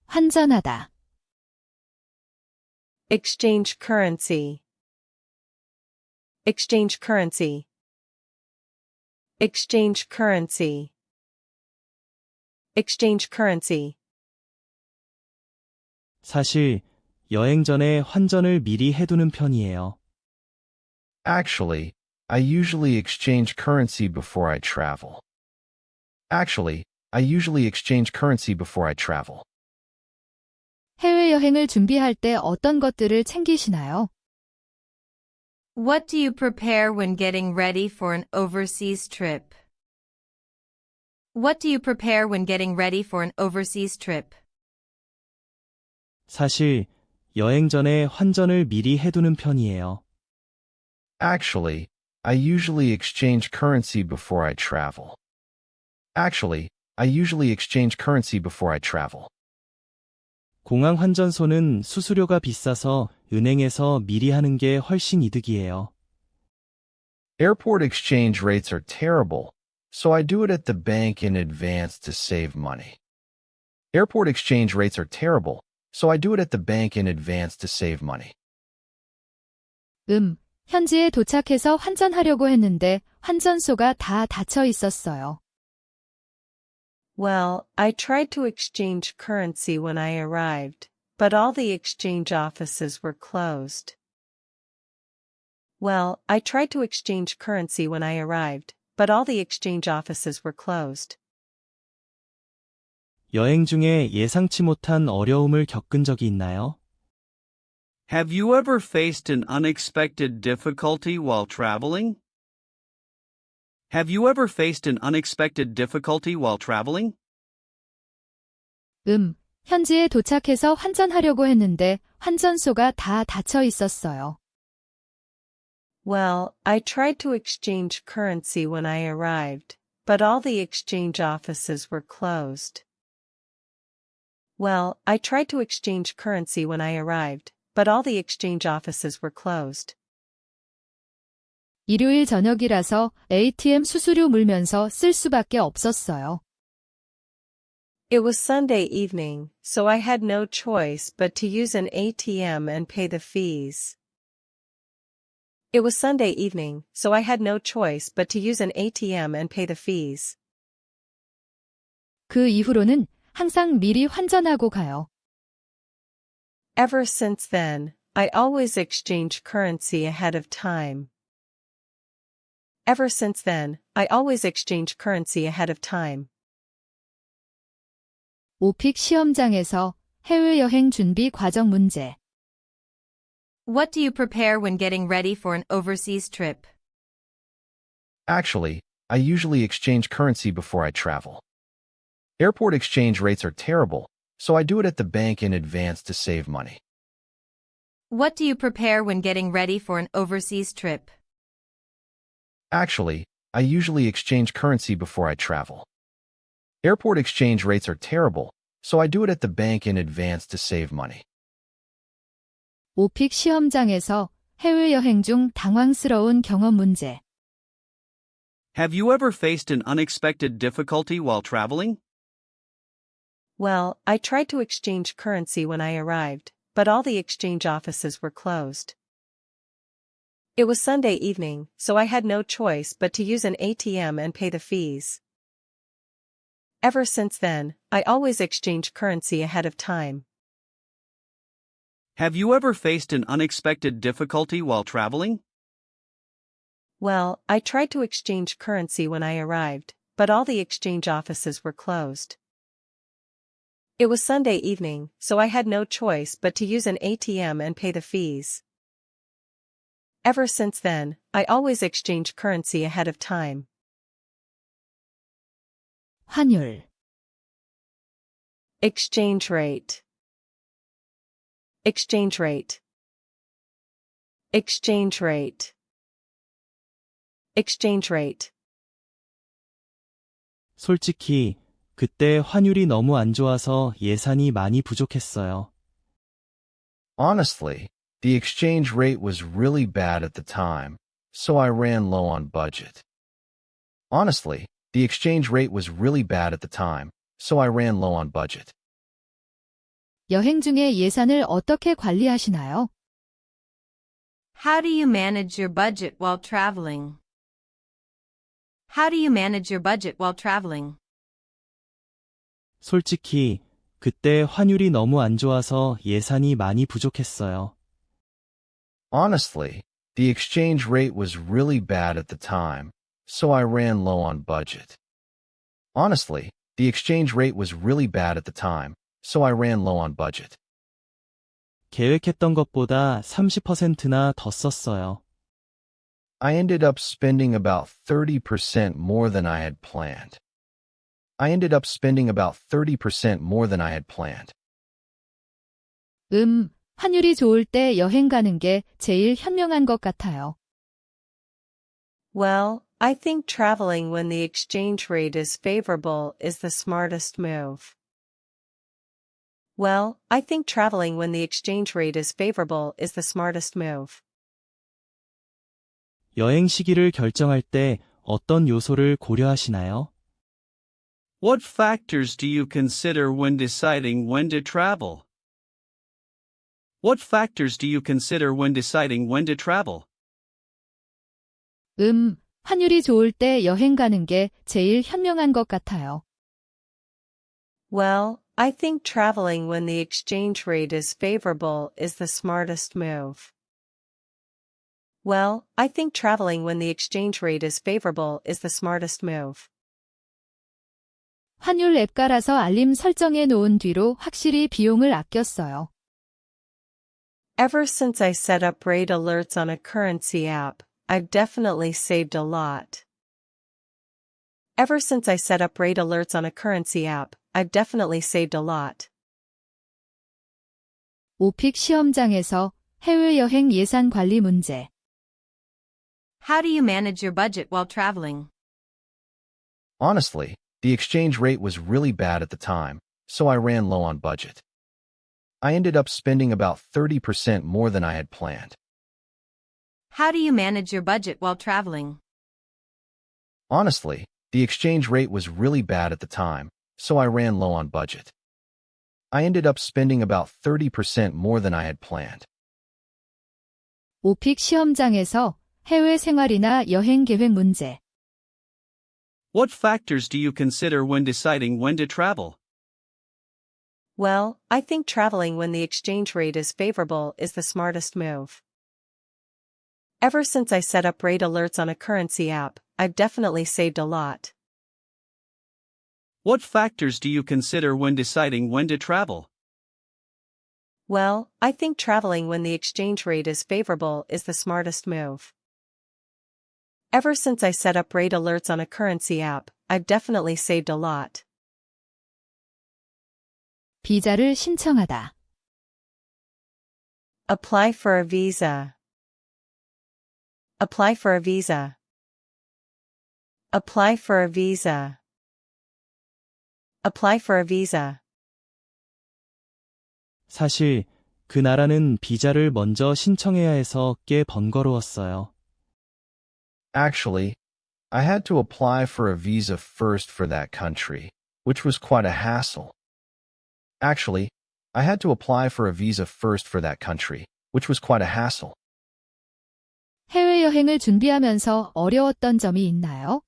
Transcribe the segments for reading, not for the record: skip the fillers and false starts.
환전하다. exchange currency, exchange currency, exchange currency, exchange currency. 사실 여행 전에 환전을 미리 해두는 편이에요. Actually, I usually exchange currency before I travel. Actually, I usually exchange currency before I travel. 해외여행을 준비할 때 어떤 것들을 챙기시나요? What do you prepare when getting ready for an overseas trip? What do you prepare when getting ready for an overseas trip? 사실 여행 전에 환전을 미리 해두는 편이에요. Actually, I usually exchange currency before I travel. Actually, I usually exchange currency before I travel. 공항 환전소는 수수료가 비싸서 은행에서 미리 하는 게 훨씬 이득이에요. Airport exchange rates are terrible, so I do it at the bank in advance to save money. Airport exchange rates are terrible, so I do it at the bank in advance to save money. 현지에 도착해서 환전하려고 했는데 환전소가 다 닫혀 있었어요. Well, I tried to exchange currency when I arrived, but all the exchange offices were closed. Well, I tried to exchange currency when I arrived, but all the exchange offices were closed. 여행 중에 예상치 못한 어려움을 겪은 적이 있나요? Have you ever faced an unexpected difficulty while traveling? Have you ever faced an unexpected difficulty while traveling? 현지에 도착해서 환전하려고 했는데 환전소가 다 닫혀 있었어요. Well, I tried to exchange currency when I arrived, but all the exchange offices were closed. Well, I tried to exchange currency when I arrived, but all the exchange offices were closed. 일요일 저녁이라서 ATM 수수료 물면서 쓸 수밖에 없었어요. It was Sunday evening, so I had no choice but to use an ATM and pay the fees. It was Sunday evening, so I had no choice but to use an ATM and pay the fees. 그 이후로는 항상 미리 환전하고 가요. Ever since then, I always exchange currency ahead of time. Ever since then, I always exchange currency ahead of time. 오픽 시험장에서 해외여행 준비 과정 문제. What do you prepare when getting ready for an overseas trip? Actually, I usually exchange currency before I travel. Airport exchange rates are terrible, so I do it at the bank in advance to save money. What do you prepare when getting ready for an overseas trip? Actually, I usually exchange currency before I travel. Airport exchange rates are terrible, so I do it at the bank in advance to save money. 오픽 시험장에서 해외여행 중 당황스러운 경험 문제. Have you ever faced an unexpected difficulty while traveling? Well, I tried to exchange currency when I arrived, but all the exchange offices were closed. It was Sunday evening, so I had no choice but to use an ATM and pay the fees. Ever since then, I always exchange currency ahead of time. Have you ever faced an unexpected difficulty while traveling? Well, I tried to exchange currency when I arrived, but all the exchange offices were closed. It was Sunday evening, so I had no choice but to use an ATM and pay the fees. Ever since then, I always exchange currency ahead of time. 환율. Exchange rate. Exchange rate. Exchange rate. Exchange rate. 솔직히 그때 환율이 너무 안 좋아서 예산이 많이 부족했어요. Honestly, the exchange rate was really bad at the time, so I ran low on budget. Honestly, the exchange rate was really bad at the time, so I ran low on budget. 여행 중에 예산을 어떻게 관리하시나요? How do you manage your budget while traveling? How do you manage your budget while traveling? 솔직히 그때 환율이 너무 안 좋아서 예산이 많이 부족했어요. Honestly, the exchange rate was really bad at the time, so I ran low on budget. Honestly, the exchange rate was really bad at the time, so I ran low on budget. 계획했던 것보다 30%나 더 썼어요. I ended up spending about 30% more than I had planned. I ended up spending about 30% more than I had planned. 환율이 좋을 때 여행 가는 게 제일 현명한 것 같아요. Well, I think traveling when the exchange rate is favorable is the smartest move. Well, I think traveling when the exchange rate is favorable is the smartest move. 여행 시기를 결정할 때 어떤 요소를 고려하시나요? What factors do you consider when deciding when to travel? What factors do you consider when deciding when to travel? 환율이 좋을 때 여행 가는 게 제일 현명한 것 같아요. Well, I think traveling when the exchange rate is favorable is the smartest move. Well, I think traveling when the exchange rate is favorable is the smartest move. 환율 앱 깔아서 알림 설정해 놓은 뒤로 확실히 비용을 아꼈어요. Ever since I set up rate alerts on a currency app, I've definitely saved a lot. Ever since I set up rate alerts on a currency app, I've definitely saved a lot. 오픽 시험장에서 해외여행 예산 관리 문제. How do you manage your budget while traveling? Honestly, the exchange rate was really bad at the time, so I ran low on budget. I ended up spending about 30% more than I had planned. How do you manage your budget while traveling? Honestly, the exchange rate was really bad at the time, so I ran low on budget. I ended up spending about 30% more than I had planned. 오픽 시험장에서 해외 생활이나 여행 계획 문제. What factors do you consider when deciding when to travel? Well, I think traveling when the exchange rate is favorable is the smartest move. Ever since I set up rate alerts on a currency app, I've definitely saved a lot. What factors do you consider when deciding when to travel? Well, I think traveling when the exchange rate is favorable is the smartest move. Ever since I set up rate alerts on a currency app, I've definitely saved a lot. 비자를 신청하다. Apply for a visa. Apply for a visa. Apply for a visa. Apply for a visa. 사실 그 나라는 비자를 먼저 신청해야 해서 꽤 번거로웠어요. Actually, I had to apply for a visa first for that country, which was quite a hassle. Actually, I had to apply for a visa first for that country, which was quite a hassle. 해외여행을 준비하면서 어려웠던 점이 있나요?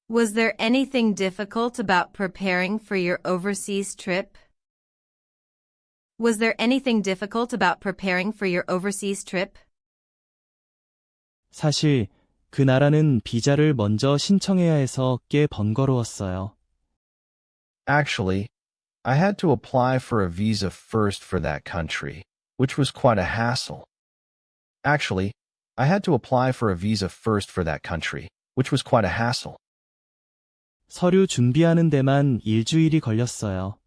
Was there anything difficult about preparing for your overseas trip? Was there anything difficult about preparing for your overseas trip? 사실 그 나라는 비자를 먼저 신청해야 해서 꽤 번거로웠어요. Actually, I had to apply for a visa first for that country, which was quite a hassle. Actually, I had to apply for a visa first for that country, which was quite a hassle. 서류 준비하는 데만 일주일이 걸렸어요.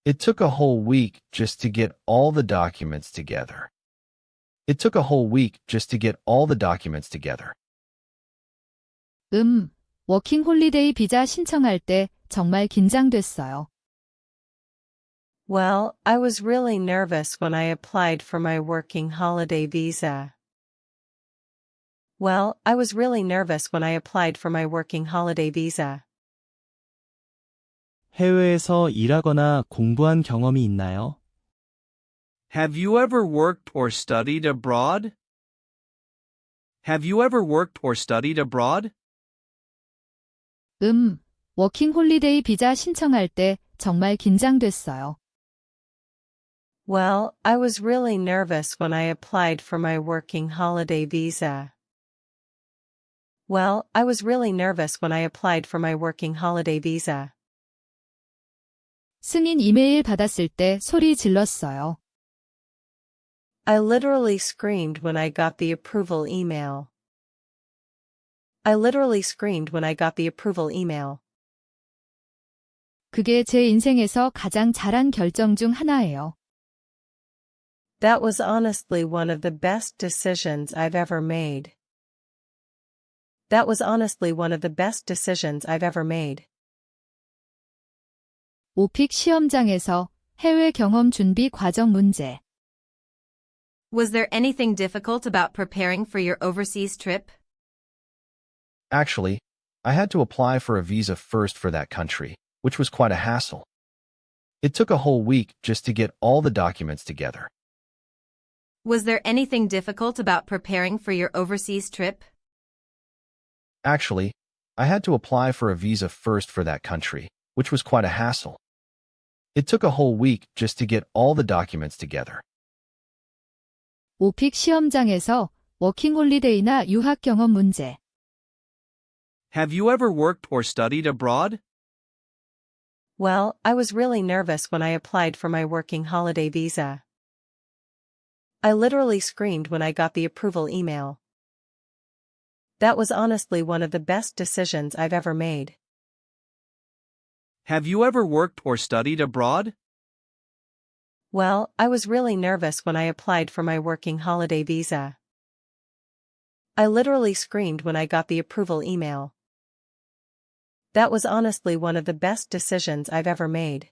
It took a whole week just to get all the documents together. It took a whole week just to get all the documents together. 워킹 홀리데이 비자 신청할 때 정말 긴장됐어요. Well, I was really nervous when I applied for my working holiday visa. Well, I was really nervous when I applied for my working holiday visa. 해외에서 일하거나 공부한 경험이 있나요? Have you ever worked or studied abroad? Have you ever worked or studied abroad? 워킹 홀리데이 비자 신청할 때 정말 긴장됐어요. Well, I was really nervous when I applied for my working holiday visa. Well, I was really nervous when I applied for my working holiday visa. 승인 이메일 받았을 때 소리 질렀어요. I literally screamed when I got the approval email. I literally screamed when I got the approval email. 그게 제 인생에서 가장 잘한 결정 중 하나예요. That was honestly one of the best decisions I've ever made. That was honestly one of the best decisions I've ever made. 오픽 시험장에서 해외 경험 준비 과정 문제. Was there anything difficult about preparing for your overseas trip? Actually, I had to apply for a visa first for that country, which was quite a hassle. It took a whole week just to get all the documents together. Was there anything difficult about preparing for your overseas trip? Actually, I had to apply for a visa first for that country, which was quite a hassle. It took a whole week just to get all the documents together. 오픽 시험장에서 워킹 홀리데이나 유학 경험 문제. Have you ever worked or studied abroad? Well, I was really nervous when I applied for my working holiday visa. I literally screamed when I got the approval email. That was honestly one of the best decisions I've ever made. Have you ever worked or studied abroad? Well, I was really nervous when I applied for my working holiday visa. I literally screamed when I got the approval email. That was honestly one of the best decisions I've ever made.